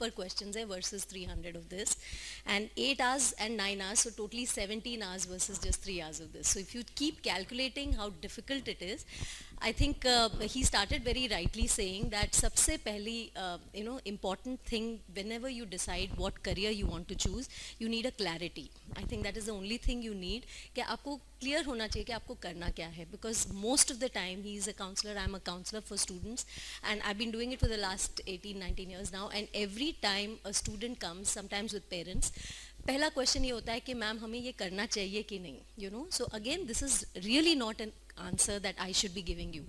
per questions hai versus 300 of this, and 8 hours and 9 hours, so totally 17 hours versus just 3 hours of this. So if you keep calculating how difficult it is, I think he started very rightly saying that सबसे पहली important thing whenever you decide what career you want to choose, you need a clarity. I think that is the only thing you need, कि आपको clear होना चाहिए कि आपको करना क्या है, because most of the time he is a counselor, I'm a counselor for students, and I've been doing it for the last 18-19 years now, and every time a student comes, sometimes with parents, पहला question ये होता है कि ma'am हमें ये करना चाहिए कि नहीं, you know. So again, this is really not an answer that I should be giving you.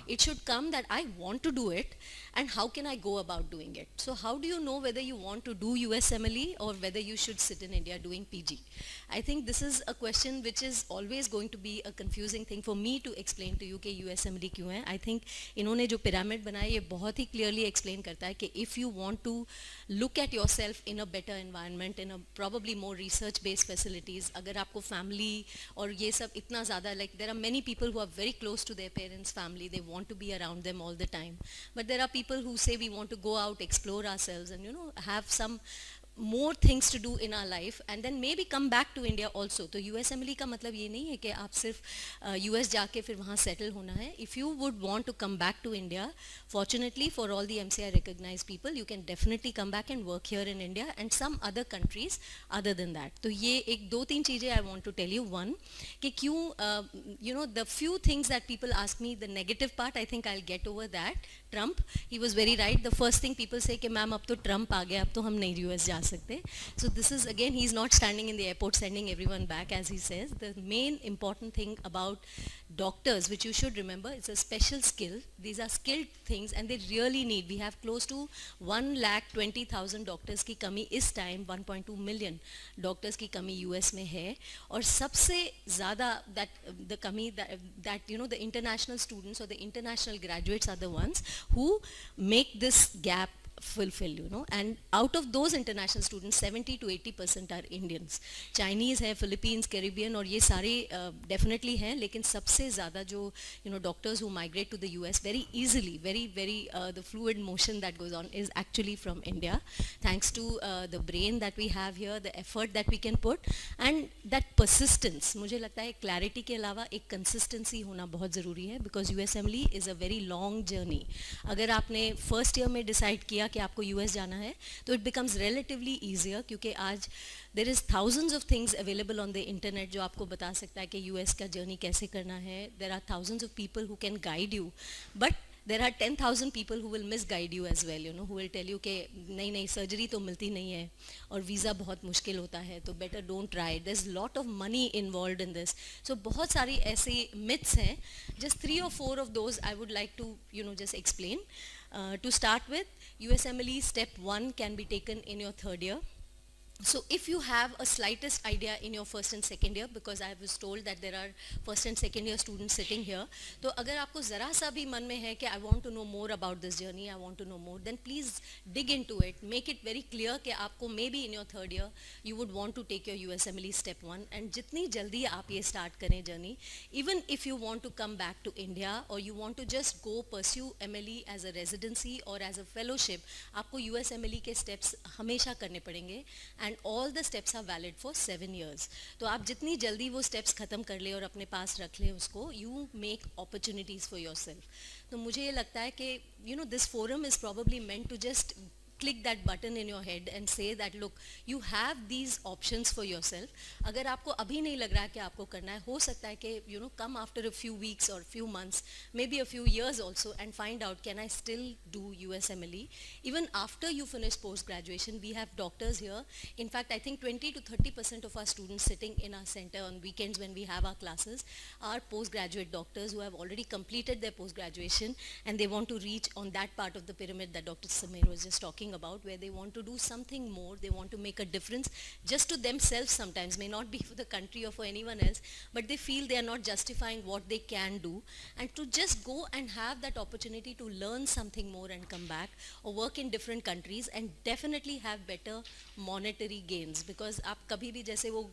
It should come that I want to do it, and how can I go about doing it. So how do you know whether you want to do USMLE or whether you should sit in India doing PG? I think this is a question which is always going to be a confusing thing for me to explain to you कि USMLE क्यों है. I think इन्होंने जो pyramid बनाया ये बहुत ही clearly explain करता है कि if you want to look at yourself in a better environment, in a probably more research based facilities, अगर आपको family और ये सब इतना ज़्यादा, like there are many people who are very close to their parents' family, they want to be around them all the time, but there are people who say we want to go out, explore ourselves, and have some more things to do in our life, and then maybe come back to India also. तो USMLE का मतलब ये नहीं है कि आप सिर्फ US जाके फिर वहाँ settle होना है. If you would want to come back to India, fortunately for all the MCI recognized people, you can definitely come back and work here in India and some other countries other than that. तो ये एक दो तीन चीज़ें I want to tell you. One, कि क्यों the few things that people ask me, the negative part, I think I'll get over that. Trump, he was very right. The first thing people say कि ma'am अब तो Trump आ गया, अब तो हम नहीं US जा सकते. So this is again, he's not standing in the airport sending everyone back as he says. The main important thing about doctors, which you should remember, it's a special skill. These are skilled things and they really need. We have close to 1,20,000 doctors की कमी इस time, 1.2 million doctors की कमी US में है, और सबसे ज़्यादा the कमी that the international students or the international graduates are the ones who make this gap fulfill, and out of those international students 70 to 80% are Indians. Chinese है, Philippines, Caribbean और ये सारे definitely हैं, लेकिन सबसे ज़्यादा जो doctors who migrate to the US very easily, very the fluid motion that goes on is actually from India, thanks to the brain that we have here, the effort that we can put, and that persistence. मुझे लगता है clarity के अलावा एक consistency होना बहुत ज़रूरी है, because USMLE is a very long journey. अगर आपने first year में decide किया कि आपको US जाना है, तो it becomes relatively easier, क्योंकि आज there is thousands of things available on the internet जो आपको बता सकता है कि US का journey कैसे करना है. There are thousands of people who can guide you, but there are 10,000 people who will misguide you as well, who will tell you कि नहीं सर्जरी तो मिलती नहीं है और वीज़ा बहुत मुश्किल होता है, तो better don't try it. There's lot of money involved in this. So बहुत सारी ऐसी myths हैं. Just 3 or 4 of those I would like to just explain. To start with, USMLE step 1 can be taken in your 3rd year. So if you have a slightest idea in your first and second year, because I was told that there are first and second year students sitting here, तो अगर आपको ज़रा सा भी मन में है कि I want to know more about this journey, I want to know more, then please dig into it. Make it very clear कि आपको maybe in your 3rd year you would want to take your USMLE step 1, and जितनी जल्दी आप ये start करें journey, even if you want to come back to India or you want to just go pursue MLE as a residency or as a fellowship, आपको USMLE के steps हमेशा करने पड़ेंगे, and all the steps are valid for 7 years. तो आप जितनी जल्दी वो steps ख़त्म कर ले और अपने पास रख ले उसको, you make opportunities for yourself. तो मुझे ये लगता है कि this forum is probably meant to just click that button in your head and say that look, you have these options for yourself. अगर आपको अभी नहीं लग रहा है कि आपको करना है, हो सकता है कि come after a few weeks or few months, maybe a few years also, and find out, can I still do USMLE? Even after you finish post graduation, we have doctors here. In fact, I think 20 to 30% of our students sitting in our center on weekends when we have our classes are postgraduate doctors who have already completed their post graduation, and they want to reach on that part of the pyramid that Dr. Samir was just talking about, where they want to do something more, they want to make a difference just to themselves sometimes, may not be for the country or for anyone else, but they feel they are not justifying what they can do, and to just go and have that opportunity to learn something more and come back, or work in different countries and definitely have better monetary gains. Because आप कभी भी जैसे वो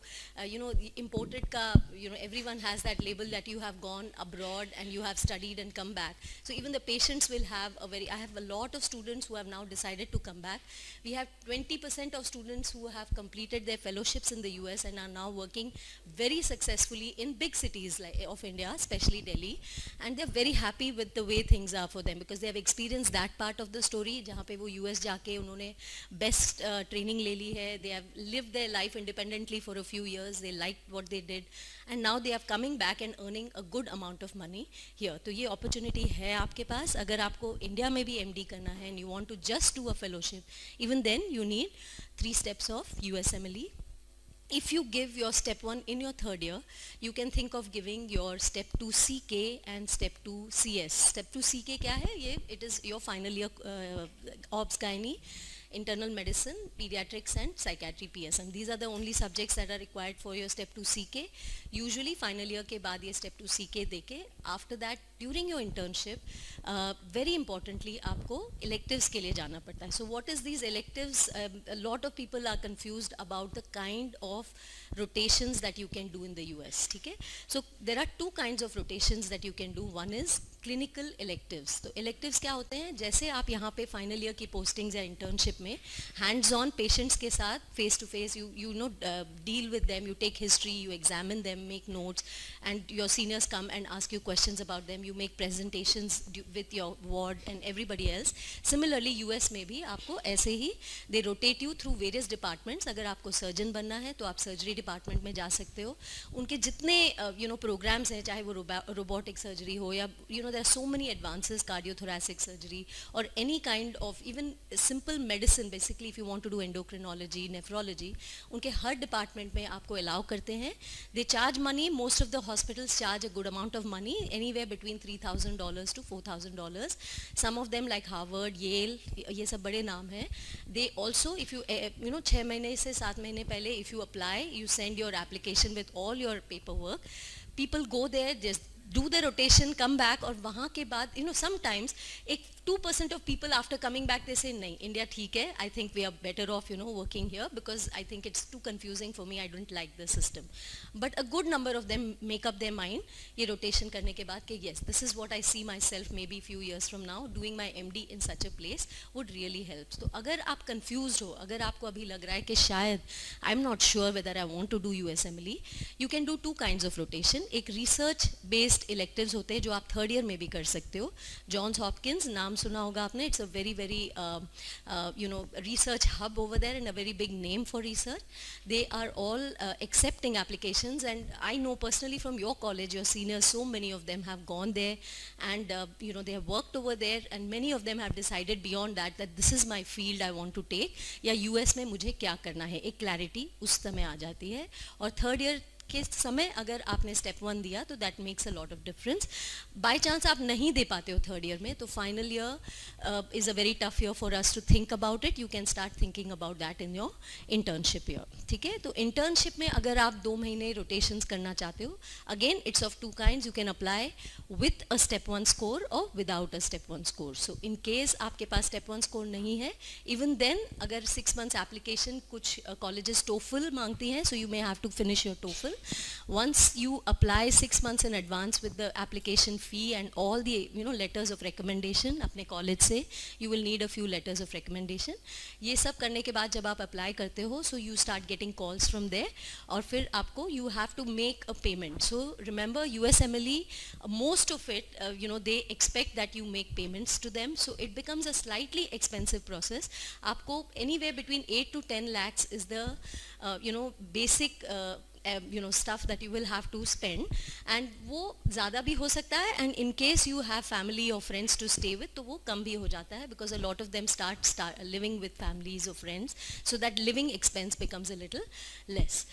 imported का everyone has that label that you have gone abroad and you have studied and come back, so even the patients will have I have a lot of students who have now decided to come come back. We have 20% of students who have completed their fellowships in the US and are now working very successfully in big cities of India, especially Delhi, and they're very happy with the way things are for them because they have experienced that part of the story जहाँ पे वो US जाके उन्होंने best training ले ली है, they have lived their life independently for a few years, they liked what they did, and now they are coming back and earning a good amount of money here. तो ये opportunity है आपके पास. अगर आपको India में भी MD करना है and you want to just do a fellowship, even then you need 3 steps of USMLE. If you give your step 1 in your 3rd year, you can think of giving your step 2 CK and step 2 CS. Step 2 CK क्या है? ये it is your final year obs gynae, internal medicine, pediatrics and psychiatry PSM. These are the only subjects that are required for your step 2 CK. Usually final year के बाद ये step 2 CK देके, after that during your internship, very importantly आपको electives के लिए जाना पड़ता है. So what is these electives? A lot of people are confused about the kind of rotations that you can do in the US. ठीक है? So there are 2 kinds of rotations that you can do. One is clinical electives. तो electives क्या होते हैं? जैसे आप यहाँ पे final year की postings या internship में hands on patients के साथ face to face you know deal with them, you take history, you examine them, make notes, and your seniors come and ask you questions about them, you make presentations with your ward and everybody else. Similarly US में भी आपको ऐसे ही they rotate you through various departments. अगर आपको surgeon बनना है तो आप surgery department में जा सकते हो. उनके जितने you know programs हैं, चाहे वो robotic surgery हो या you know there are so many advances, cardiothoracic surgery or any kind of even simple medicine, basically if you want to do endocrinology, nephrology, उनके हर department में आपको allow करते हैं. They charge money. Most of the hospitals charge a good amount of money, anywhere between $3,000 to $4,000. Some of them like Harvard, Yale, ये सब बड़े नाम हैं. They also, if you you know 6 महीने से 7 महीने पहले if you apply, you send your application with all your paperwork. People go there, just do the rotation, come back, और वहाँ के बाद you know sometimes एक 2% of people after coming back they say नहीं India ठीक है, I think we are better off you know working here because I think it's too confusing for me, I don't like the system. But a good number of them make up their mind ये rotation करने के बाद कि yes this is what I see myself maybe few years from now doing my MD in such a place would really help. तो अगर आप confused हो, अगर आपको अभी लग रहा है कि शायद I'm not sure whether I want to do USMLE, you can do 2 kinds of rotation. एक research based electives होते हैं जो आप 3rd year में भी कर सकते हो. Johns Hopkins नाम सुना होगा आपने, it's a very you know research hub over there and a very big name for research. They are all accepting applications, and I know personally from your college, your seniors, so many of them have gone there and you know they have worked over there, and many of them have decided beyond that that this is my field I want to take, या US में मुझे क्या करना है, एक clarity उस समय आ जाती है. और 3rd year के समय अगर आपने स्टेप 1 दिया तो that makes a lot of difference. By chance आप नहीं दे पाते हो 3rd ईयर में तो final year is a very tough year for us to think about it. You can start thinking about that in your internship year. ठीक है, तो इंटर्नशिप में अगर आप 2 महीने रोटेशंस करना चाहते हो, again it's of 2 kinds. You can apply with a step 1 score और without a step 1 score. So in case आपके पास स्टेप 1 स्कोर नहीं है, इवन देन अगर 6 मंथ्स एप्लीकेशन कुछ कॉलेजेस टोफल मांगती हैं, so you may have to finish your TOEFL. Once you apply 6 months in advance with the application fee and all the letters of recommendation अपने college से, you will need a few letters of recommendation. ये सब करने के बाद जब आप apply करते हो, so you start getting calls from there, और फिर आपको you have to make a payment. So remember USMLE, most of it they expect that you make payments to them, so it becomes a slightly expensive process. आपको anywhere between 8 to 10 lakhs is the basic stuff that you will have to spend, and वो ज़्यादा भी हो सकता है, and in case you have family or friends to stay with तो वो कम भी हो जाता है, because a lot of them start living with families or friends, so that living expense becomes a little less.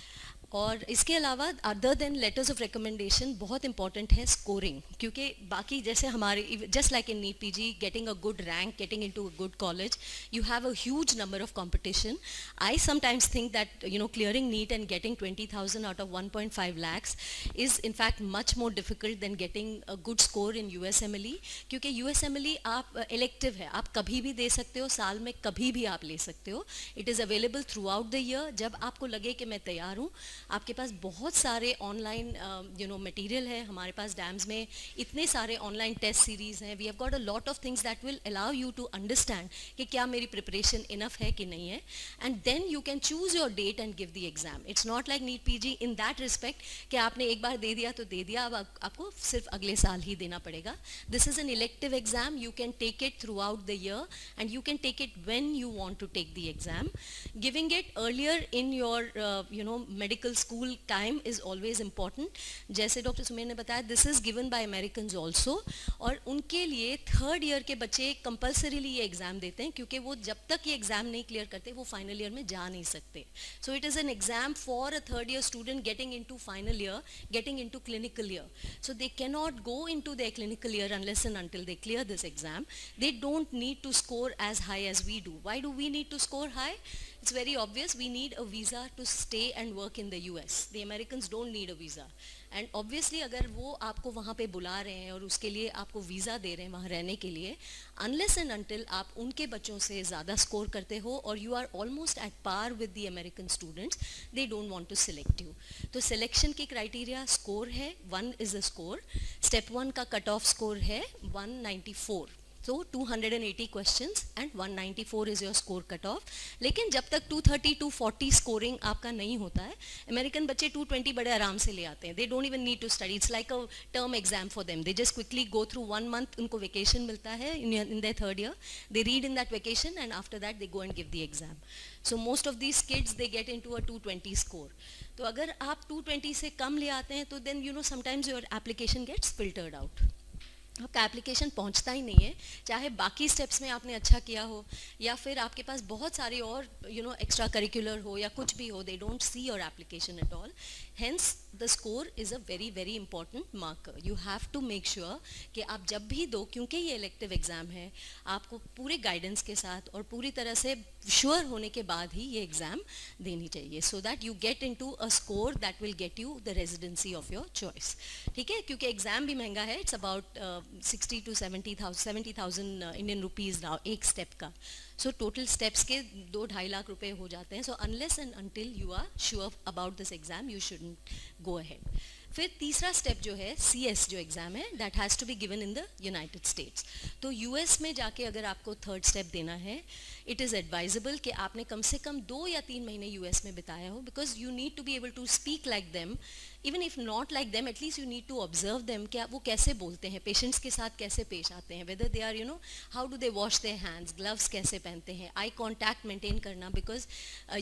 और इसके अलावा other than letters of recommendation बहुत इंपॉर्टेंट है स्कोरिंग, क्योंकि बाकी जैसे हमारे just like in NEET PG getting a good rank, getting into a good college, you have a huge number of competition. I sometimes think that clearing NEET and getting 20,000 out of 1.5 lakhs is in fact much more difficult than getting a good score in USMLE, क्योंकि USMLE आप elective है, आप कभी भी दे सकते हो, साल में कभी भी आप ले सकते हो. It is available through out the year. जब आपको लगे कि मैं तैयार हूँ, आपके पास बहुत सारे ऑनलाइन मटेरियल है, हमारे पास डैम्स में इतने सारे ऑनलाइन टेस्ट सीरीज़ हैं, we have got a lot of things that will allow you to understand कि क्या मेरी प्रिपरेशन इनफ है कि नहीं है, and then you can choose your date and give the exam. It's not like NEET PG in that respect कि आपने एक बार दे दिया तो दे दिया, अब आपको सिर्फ अगले साल ही देना पड़ेगा. This is an elective exam, you can take it throughout the year and you can take it when you want to take the exam. Giving it earlier in your medical school time is always important. जैसे doctor Sumer ने बताया, this is given by Americans also, और उनके लिए third year के बच्चे compulsorily ये exam देते हैं, क्योंकि वो जब तक ये एग्जाम नहीं क्लियर करते वो फाइनल ईयर में जा नहीं सकते. So it is an exam for a third year student getting into final year, getting into clinical year. So they cannot go into their clinical year unless and until they clear this exam. They don't need to score as high as we do. Why do we need to score high? It's very obvious. We need a visa to stay and work in the US. The Americans don't need a visa. And obviously अगर वो आपको वहाँ पे बुला रहे हैं और उसके लिए आपको वीज़ा दे रहे हैं वहाँ रहने के लिए, unless and until आप उनके बच्चों से ज़्यादा स्कोर करते हो और you are almost at par with the American students, they don't want to select you. तो सिलेक्शन की क्राइटेरिया स्कोर है, 1 is a score. स्टेप 1 का कट ऑफ स्कोर है 194. So 280 questions and 194 is your score cut off. लेकिन जब तक 230 240 scoring आपका नहीं होता है, अमेरिकन बच्चे 220 बड़े आराम से ले आते हैं. They don't even need to study. It's like a term exam for them. They just quickly go through 1 month. उनको vacation मिलता है in their third year. They read in that vacation and after that they go and give the exam. So most of these kids they get into a 220 score. तो अगर आप 220 से कम ले आते हैं तो then sometimes your application gets filtered out. आपका application पहुंचता ही नहीं है, चाहे बाकी स्टेप्स में आपने अच्छा किया हो या फिर आपके पास बहुत सारे और एक्स्ट्रा करिकुलर हो या कुछ भी हो. They don't see your application at all. Hence the score is a very very important marker. You have to make sure कि आप जब भी दो, क्योंकि ये इलेक्टिव एग्ज़ाम है, आपको पूरे गाइडेंस के साथ और पूरी तरह से श्योर होने के बाद ही ये एग्ज़ाम देनी चाहिए, so that you get into a score that will get you the residency of your choice. ठीक है, क्योंकि एग्ज़ाम भी महंगा है. It's about 60 to 70,000 Indian rupees now एक स्टेप का. सो टोटल स्टेप्स के 2-2.5 लाख रुपए हो जाते हैं. So unless and until you are sure about this exam you shouldn't go ahead. फिर तीसरा स्टेप जो है CS जो एग्ज़ाम है, that has to be given in the United States. तो US में जाके अगर आपको थर्ड स्टेप देना है, इट इज़ एडवाइजेबल कि आपने कम से कम 2 या 3 महीने US में बिताया हो, because you need to be able to speak like them. Even if not like them, at least you need to observe them, क्या वो कैसे बोलते हैं, पेशेंट्स के साथ कैसे पेश आते हैं, whether they are how do they wash their hands, gloves कैसे पहनते हैं, आई कॉन्टैक्ट मेंटेन करना. बिकॉज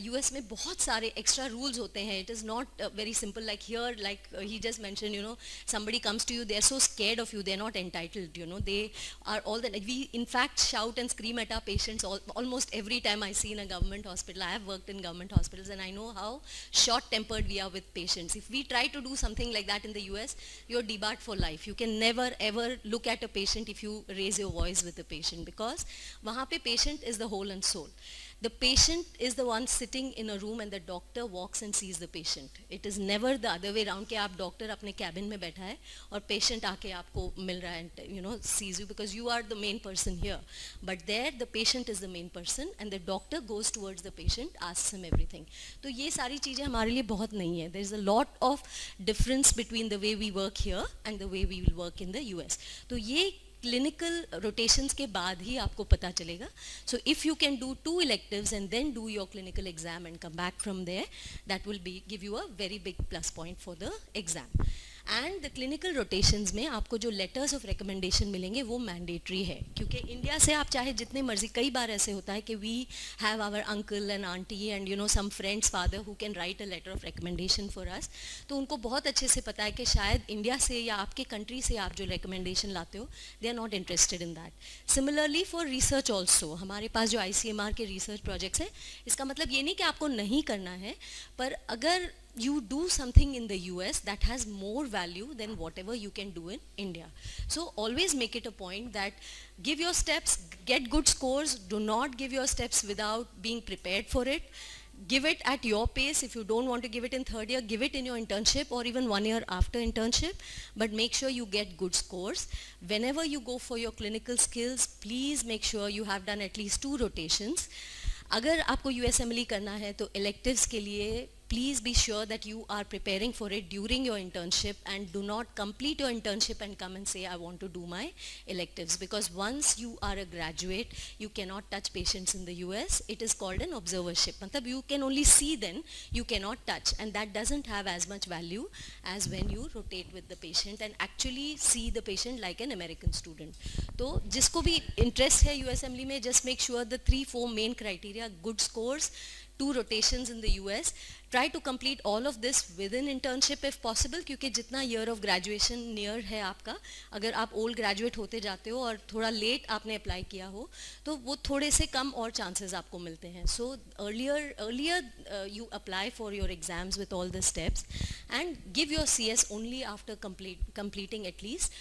US में बहुत सारे एक्स्ट्रा रूल्स होते हैं. It is not very simple like here, like he just mention, somebody comes to you, they are so scared of you, they are not entitled, they are all that. We in fact shout and scream at our patients almost every time I see in a government hospital. I have worked in government hospitals and I know how short tempered we are with patients. If we try to do something like that in the US, you're debarred for life. You can never ever look at a patient if you raise your voice with a patient, because wahan pe patient is the whole and soul. The patient is the one sitting in a room and the doctor walks and sees the patient. It is never the other way around कि आप doctor अपने cabin में बैठा है और patient आके आपको मिल रहा है and sees you, because you are the main person here. But there the patient is the main person and the doctor goes towards the patient, asks him everything. तो ये सारी चीज़ें हमारे लिए बहुत नहीं है. There is a lot of difference between the way we work here and the way we will work in the US. तो ये क्लिनिकल रोटेशंस के बाद ही आपको पता चलेगा. So if you can do 2 electives and then do your clinical exam and come back from there, that will give you a very big plus point for the exam. And the clinical rotations में आपको जो letters of recommendation मिलेंगे वो mandatory है, क्योंकि India से आप चाहे जितने मर्जी, कई बार ऐसे होता है कि we have our uncle and aunty and some friends father who can write a letter of recommendation for us. तो उनको बहुत अच्छे से पता है कि शायद इंडिया से या आपके कंट्री से आप जो रिकमेंडेशन लाते हो, they are not interested in that. Similarly for research also, हमारे पास जो ICMR के रिसर्च प्रोजेक्ट्स हैं, इसका मतलब ये नहीं कि आपको नहीं करना है, पर अगर you do something in the US that has more value than whatever you can do in India. So always make it a point that give your steps, get good scores, do not give your steps without being prepared for it. Give it at your pace. If you don't want to give it in third year, give it in your internship or even 1 year after internship, but make sure you get good scores. Whenever you go for your clinical skills, please make sure you have done at least 2 rotations. अगर आपको USMLE करना है तो electives के लिए please be sure that you are preparing for it during your internship, and do not complete your internship and come and say I want to do my electives, because once you are a graduate you cannot touch patients in the US. It is called an observership. Matlab you can only see, then you cannot touch, and that doesn't have as much value as when you rotate with the patient and actually see the patient like an American student. तो जिसको भी interest है USMLE में, just make sure the 3-4 main criteria: good scores, 2 rotations in the US. Try to complete all of this within internship if possible, क्योंकि जितना year of graduation near है आपका, अगर आप old graduate होते जाते हो और थोड़ा late आपने apply किया हो, तो वो थोड़े से कम और chances आपको मिलते हैं. So earlier you apply for your exams with all the steps, and give your CS only after completing at least